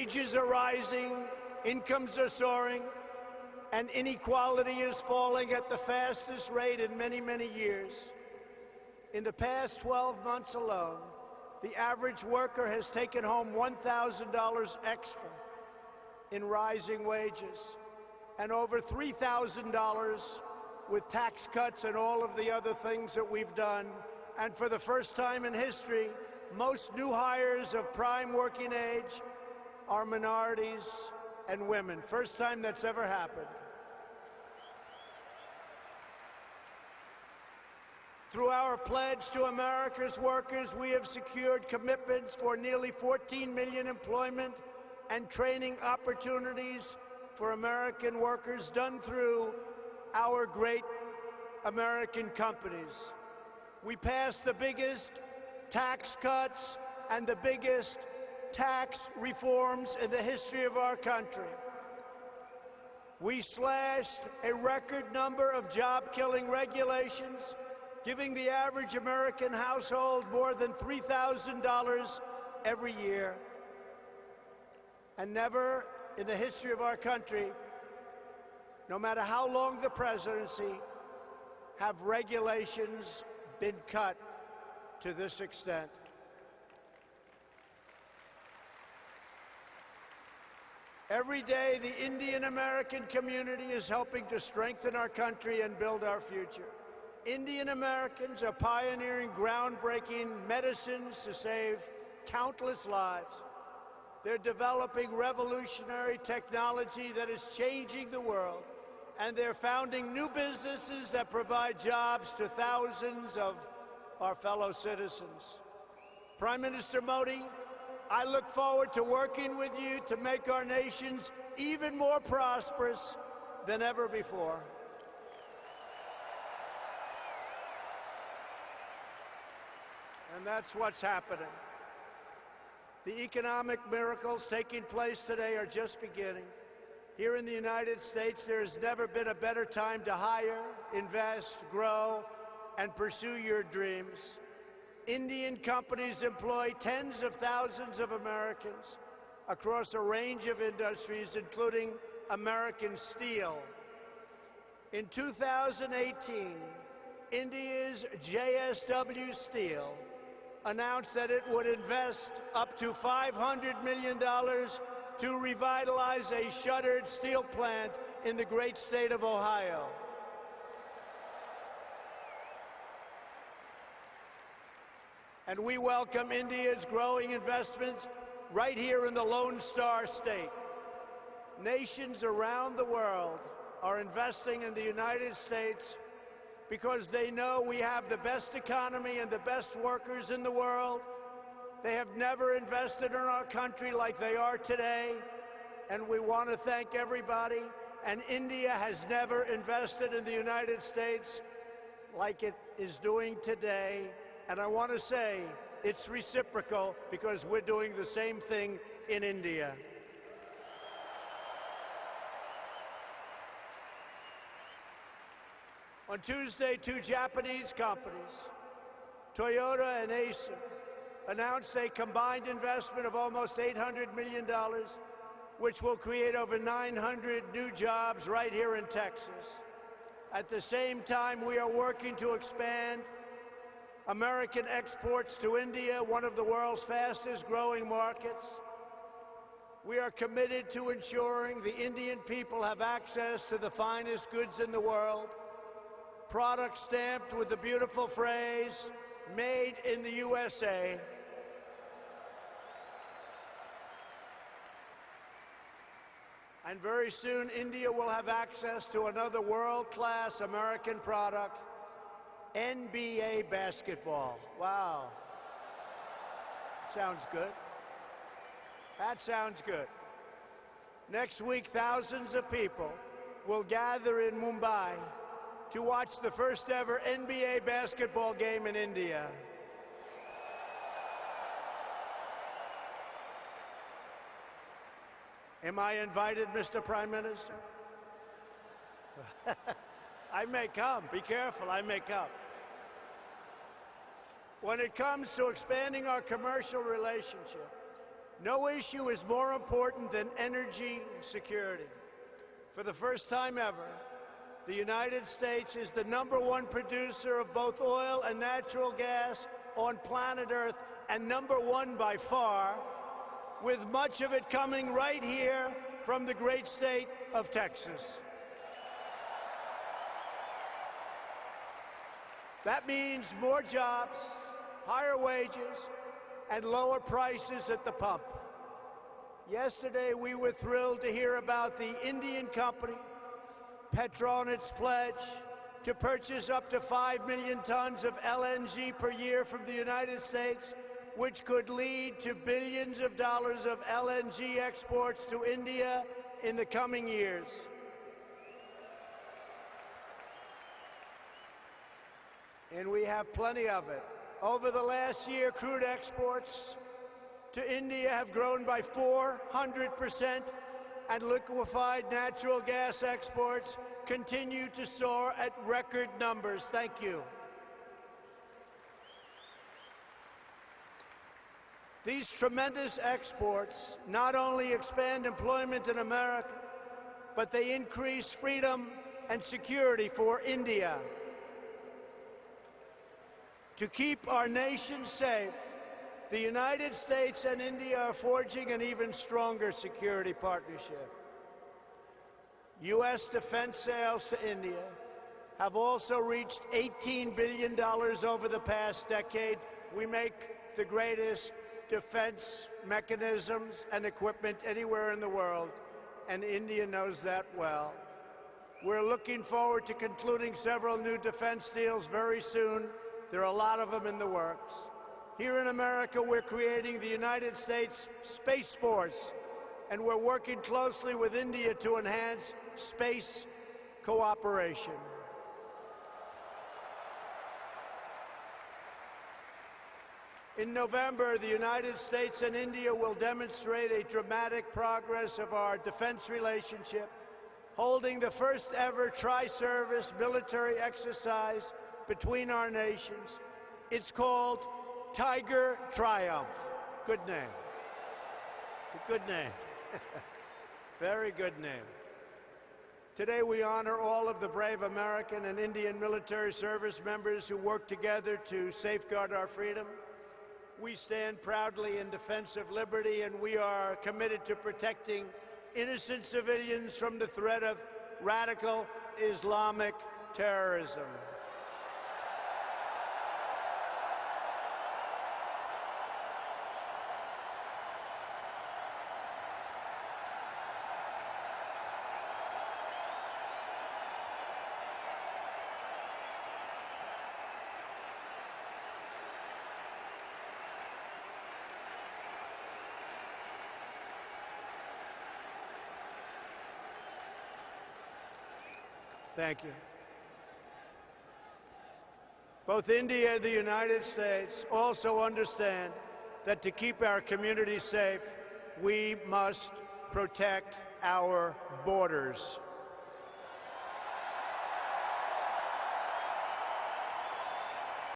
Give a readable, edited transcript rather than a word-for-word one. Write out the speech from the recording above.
Wages are rising, incomes are soaring, and inequality is falling at the fastest rate in many, many years. In the past 12 months alone, the average worker has taken home $1,000 extra in rising wages, and over $3,000 with tax cuts and all of the other things that we've done. And for the first time in history, most new hires of prime working age are minorities and women. First time that's ever happened. Through our pledge to America's workers, we have secured commitments for nearly 14 million employment and training opportunities for American workers done through our great American companies. We passed the biggest tax cuts and the biggest tax reforms in the history of our country. We slashed a record number of job-killing regulations, giving the average American household more than $3,000 every year. And never in the history of our country, no matter how long the presidency, have regulations been cut to this extent. Every day, the Indian American community is helping to strengthen our country and build our future. Indian Americans are pioneering groundbreaking medicines to save countless lives. They're developing revolutionary technology that is changing the world, and they're founding new businesses that provide jobs to thousands of our fellow citizens. Prime Minister Modi, I look forward to working with you to make our nations even more prosperous than ever before. And that's what's happening. The economic miracles taking place today are just beginning. Here in the United States, there has never been a better time to hire, invest, grow, and pursue your dreams. Indian companies employ tens of thousands of Americans across a range of industries, including American steel. In 2018, India's JSW Steel announced that it would invest up to $500 million to revitalize a shuttered steel plant in the great state of Ohio. And we welcome India's growing investments right here in the Lone Star State. Nations around the world are investing in the United States because they know we have the best economy and the best workers in the world. They have never invested in our country like they are today, and we want to thank everybody. And India has never invested in the United States like it is doing today. And I want to say it's reciprocal because we're doing the same thing in India. On Tuesday, two Japanese companies, Toyota and Acer, announced a combined investment of almost $800 million, which will create over 900 new jobs right here in Texas. At the same time, we are working to expand American exports to India, one of the world's fastest growing markets. We are committed to ensuring the Indian people have access to the finest goods in the world, products stamped with the beautiful phrase, "Made in the USA." And very soon, India will have access to another world-class American product, NBA basketball. Wow. Sounds good. That sounds good. Next week, thousands of people will gather in Mumbai to watch the first ever NBA basketball game in India. Am I invited, Mr. Prime Minister? I may come. Be careful, I may come. When it comes to expanding our commercial relationship, No issue is more important than energy security. For the first time ever, the United States is the #1 producer of both oil and natural gas on planet Earth, and #1 by far, with much of it coming right here from the great state of Texas. That means more jobs, higher wages, and lower prices at the pump. Yesterday, we were thrilled to hear about the Indian company, Petronet's pledge to purchase up to 5 million tons of LNG per year from the United States, which could lead to billions of dollars of LNG exports to India in the coming years. And we have plenty of it. Over the last year, crude exports to India have grown by 400%, and liquefied natural gas exports continue to soar at record numbers. Thank you. These tremendous exports not only expand employment in America, but they increase freedom and security for India. To keep our nation safe, the United States and India are forging an even stronger security partnership. U.S. defense sales to India have also reached $18 billion over the past decade. We make the greatest defense mechanisms and equipment anywhere in the world, and India knows that well. We're looking forward to concluding several new defense deals very soon. There are a lot of them in the works. Here in America, we're creating the United States Space Force, and we're working closely with India to enhance space cooperation. In November, the United States and India will demonstrate a dramatic progress of our defense relationship, holding the first ever tri-service military exercise between our nations. It's called Tiger Triumph. Good name. It's a good name. Very good name. Today we honor all of the brave American and Indian military service members who work together to safeguard our freedom. We stand proudly in defense of liberty, and we are committed to protecting innocent civilians from the threat of radical Islamic terrorism. Thank you. Both India and the United States also understand that to keep our communities safe, we must protect our borders.